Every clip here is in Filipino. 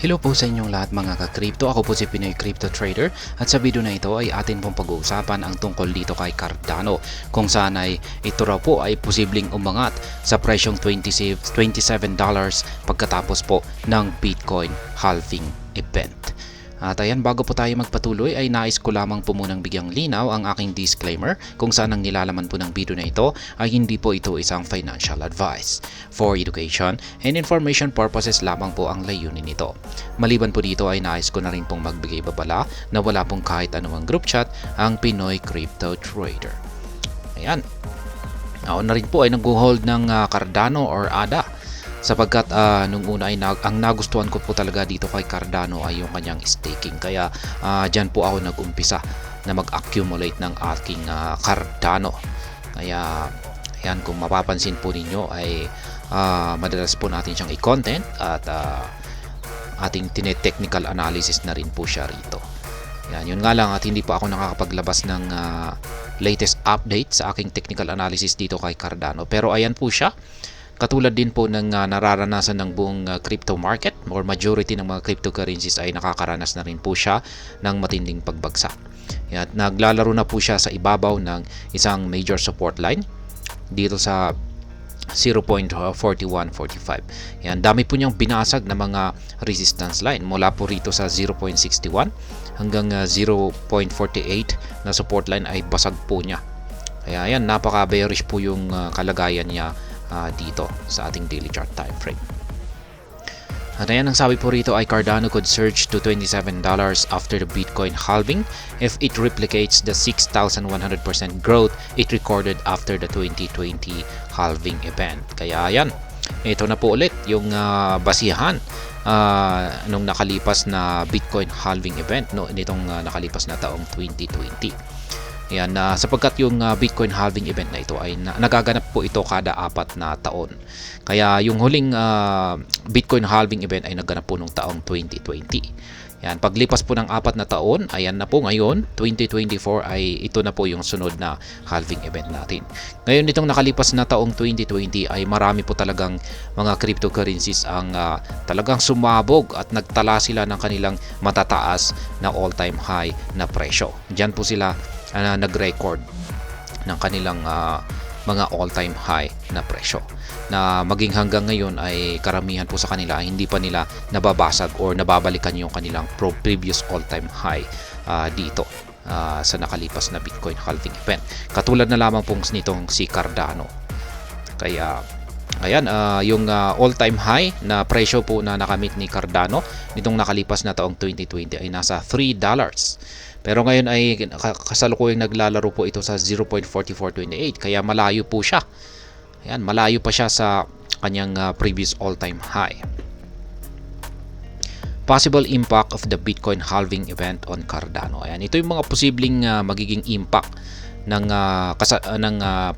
Hello po sa inyong lahat mga ka-crypto. Ako po si Pinoy Crypto Trader at sa video na ito ay atin pong pag-uusapan ang tungkol dito kay Cardano kung saan ay ito raw po ay posibleng umangat sa presyong $27 pagkatapos po ng Bitcoin halving event. At ayan, bago po tayo magpatuloy ay nais ko lamang po munang bigyang linaw ang aking disclaimer kung saan ang nilalaman po ng video na ito ay hindi po ito isang financial advice. For education and information purposes lamang po ang layunin nito. Maliban po dito ay nais ko na rin pong magbigay babala na wala pong kahit anumang group chat ang Pinoy Crypto Trader. Ayan. Ako na rin po ay nag-hold ng Cardano or ADA. Sapagkat nung una ay ang nagustuhan ko po talaga dito kay Cardano ay yung kanyang staking. Kaya dyan po ako nag-umpisa na mag-accumulate ng aking Cardano. Kaya yan, kung mapapansin po ninyo ay madalas po natin siyang i-content at ating tine-technical analysis na rin po siya rito. Yan, yun nga lang at hindi pa ako nakakapaglabas ng latest update sa aking technical analysis dito kay Cardano. Pero ayan po siya. Katulad din po ng nararanasan ng buong crypto market or majority ng mga cryptocurrencies ay nakakaranas na rin po siya ng matinding pagbagsak. At naglalaro na po siya sa ibabaw ng isang major support line dito sa 0.4145. Yan, dami po niyang binasag na mga resistance line mula po rito sa 0.61 hanggang 0.48 na support line ay basag po niya. Kaya yan, napaka-bearish po yung kalagayan niya dito sa ating daily chart time frame. At ayan, ang sabi po rito ay Cardano could surge to $27 after the Bitcoin halving if it replicates the 6,100% growth it recorded after the 2020 halving event. Kaya ayan, ito na po ulit yung basihan nung nakalipas na Bitcoin halving event nitong nakalipas na taong 2020. Yan, sapagkat yung Bitcoin halving event na ito ay nagaganap po ito kada 4 na taon. Kaya yung huling Bitcoin halving event ay naganap po nung taong 2020. Yan, paglipas po ng 4 na taon, ayan na po ngayon, 2024 ay ito na po yung sunod na halving event natin. Ngayon itong nakalipas na taong 2020 ay marami po talagang mga cryptocurrencies ang talagang sumabog at nagtala sila ng kanilang matataas na all-time high na presyo. Diyan po sila nag-record ng kanilang mga all-time high na presyo na maging hanggang ngayon ay karamihan po sa kanila ay hindi pa nila nababasag or nababalikan yung kanilang previous all-time high dito sa nakalipas na Bitcoin halving event. Katulad na lamang pong nitong si Cardano. Kaya ayan, yung all-time high na presyo po na nakamit ni Cardano nitong nakalipas na taong 2020 ay nasa $3. Pero ngayon ay kasalukuyang naglalaro po ito sa 0.4428 kaya malayo po siya. Ayan, malayo pa siya sa kanyang previous all-time high. Possible impact of the Bitcoin halving event on Cardano. Ayan, ito yung mga posibleng magiging impact ng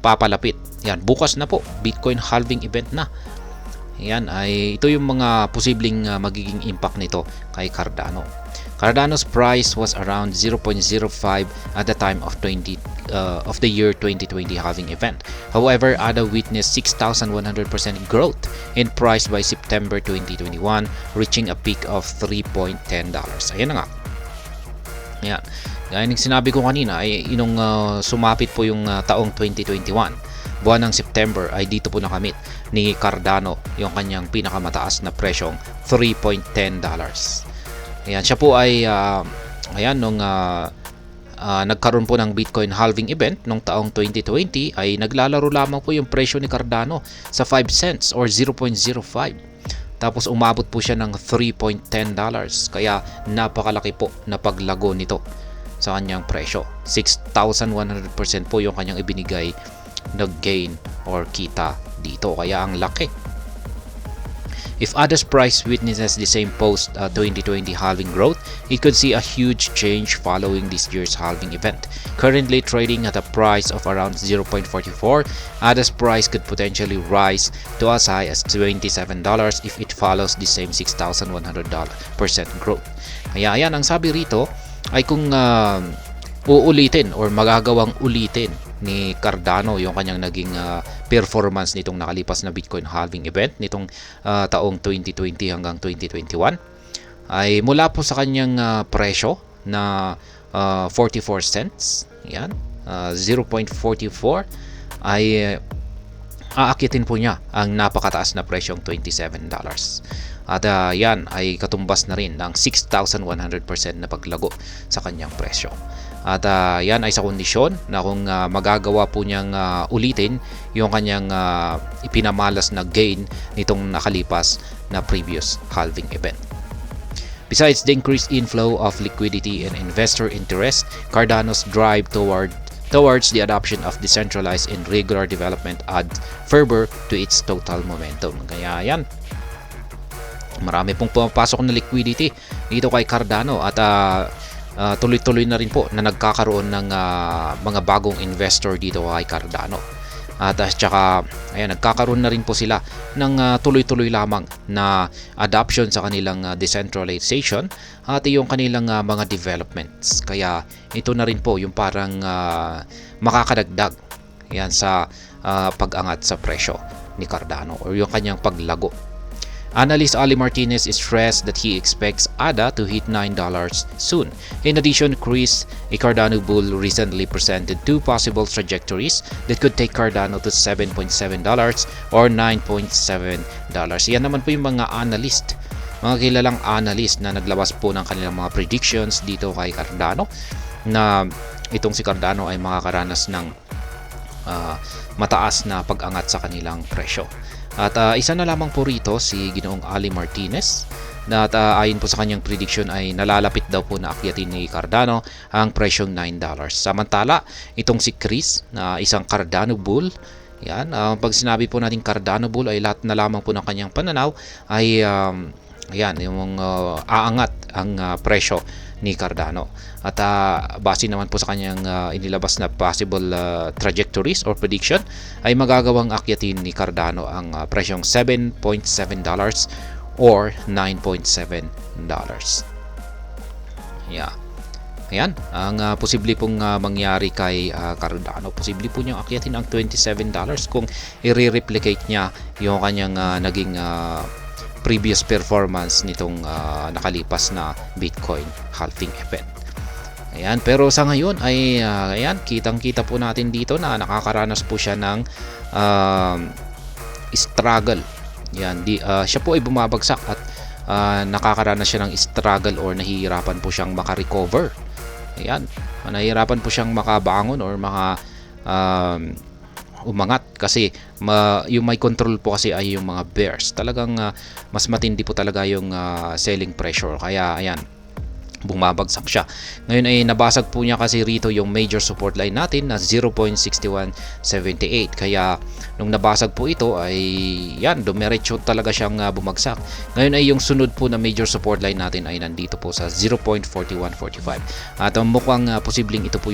papalapit. Yan, bukas na po, Bitcoin halving event na. Yan, ay ito yung mga posibleng magiging impact nito kay Cardano. Cardano's price was around 0.05 at the time of the year 2020 halving event. However, ADA witnessed 6,100% growth in price by September 2021, reaching a peak of $3.10. Ayan na nga. Ayan. Gaya ng sinabi ko kanina, ay inong sumapit po yung taong 2021. Buwan ng September ay dito po nakamit ni Cardano yung kanyang pinakamataas na presyong $3.10. Ayan, siya po ay ayan, nung nagkaroon po ng Bitcoin halving event nung taong 2020 ay naglalaro lamang po yung presyo ni Cardano sa 5 cents or 0.05. Tapos umabot po siya ng $3.10. Kaya napakalaki po na paglago nito sa kanyang presyo. 6,100% po yung kanyang ibinigay na gain or kita dito. Kaya ang laki. If ADA's price witnesses the same post-2020 halving growth, it could see a huge change following this year's halving event. Currently trading at a price of around 0.44, ADA's price could potentially rise to as high as $27 if it follows the same 6,100% growth. Kaya ayan, ang sabi rito ay kung uulitin or magagawang ulitin ni Cardano yung kanyang naging performance nitong nakalipas na Bitcoin halving event nitong taong 2020 hanggang 2021. ay mula po sa kanyang presyo na 44 cents. Yan, 0.44 ay aakyatin po niya ang napakataas na presyong $27. At yan ay katumbas na rin ng 6,100% na paglago sa kanyang presyo. At yan ay sa kondisyon na kung magagawa po niyang ulitin yung kanyang ipinamalas na gain nitong nakalipas na previous halving event. Besides the increased inflow of liquidity and investor interest, Cardano's drive towards the adoption of decentralized and regular development add fervor to its total momentum. Kaya yan, marami pong pumapasok na liquidity dito kay Cardano at tuloy-tuloy na rin po na nagkakaroon ng mga bagong investor dito kay Cardano. At saka ayan, nagkakaroon na rin po sila ng tuloy-tuloy lamang na adoption sa kanilang decentralization at yung kanilang mga developments. Kaya ito na rin po yung parang makakadagdag yan sa pag-angat sa presyo ni Cardano or yung kanyang paglago. Analyst Ali Martinez stressed that he expects ADA to hit $9 soon. In addition, Chris, a Cardano bull, recently presented two possible trajectories that could take Cardano to $7.7 or $9.7. Yan naman po yung mga analyst, mga kilalang analyst na naglabas po ng kanilang mga predictions dito kay Cardano na itong si Cardano ay makakaranas ng mataas na pag-angat sa kanilang presyo. At isa na lamang po rito si Ginoong Ali Martinez na ayon po sa kanyang prediction ay nalalapit daw po na akyatin ni Cardano ang presyong $9. Samantala, itong si Chris na isang Cardano bull, yan, pag sinabi po natin Cardano bull ay lahat na lamang po ng kanyang pananaw ay ayan, yung aangat ang presyo ni Cardano. At base naman po sa kanyang inilabas na possible trajectories or prediction ay magagawang akyatin ni Cardano ang presyong $7.7 or $9.7. Yeah. Ayan, ang posible pong mangyari kay Cardano, posible po niyang akyatin ang $27 kung i-replicate niya yung kanyang naging previous performance nitong nakalipas na Bitcoin halving event. Ayan, pero sa ngayon ay ayan, kitang-kita po natin dito na nakakaranas po siya ng struggle. Yan, siya po ay bumabagsak at nakakaranas siya ng struggle or nahihirapan po siyang makarecover. Ayan, nahihirapan po siyang makabangon or umangat kasi yung may control po kasi ay yung mga bears. Talagang mas matindi po talaga yung selling pressure. Kaya ayan, bumabagsak siya. Ngayon ay nabasag po niya kasi rito yung major support line natin na 0.6178. Kaya nung nabasag po ito ay yan, dumiretso talaga siyang bumagsak. Ngayon ay yung sunod po na major support line natin ay nandito po sa 0.4145. At mukhang posibleng ito po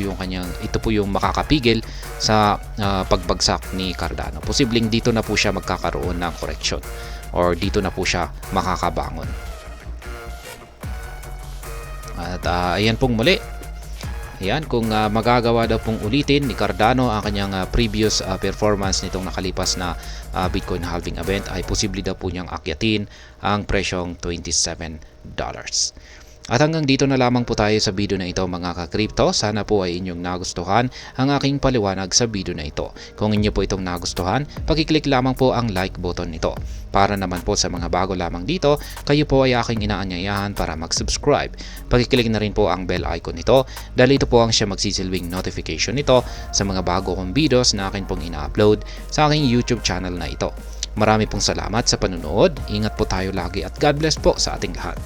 yung makakapigil sa pagbagsak ni Cardano. Posibleng dito na po siya magkakaroon ng correction or dito na po siya makakabangon. At ayan pong muli. Ayan, kung magagawa daw pong ulitin ni Cardano ang kanyang previous performance nitong nakalipas na Bitcoin halving event ay posible daw po niyang akyatin ang presyong $27. At hanggang dito na lamang po tayo sa video na ito mga ka-crypto. Sana po ay inyong nagustuhan ang aking paliwanag sa video na ito. Kung inyo po itong nagustuhan, pakiclick lamang po ang like button nito. Para naman po sa mga bago lamang dito, kayo po ay aking inaanyayahan para mag-subscribe. Pakiclick na rin po ang bell icon nito dahil ito po ang siya magsisilbing notification nito sa mga bago kong videos na akin pong ina-upload sa aking YouTube channel na ito. Marami pong salamat sa panunood. Ingat po tayo lagi at God bless po sa ating lahat.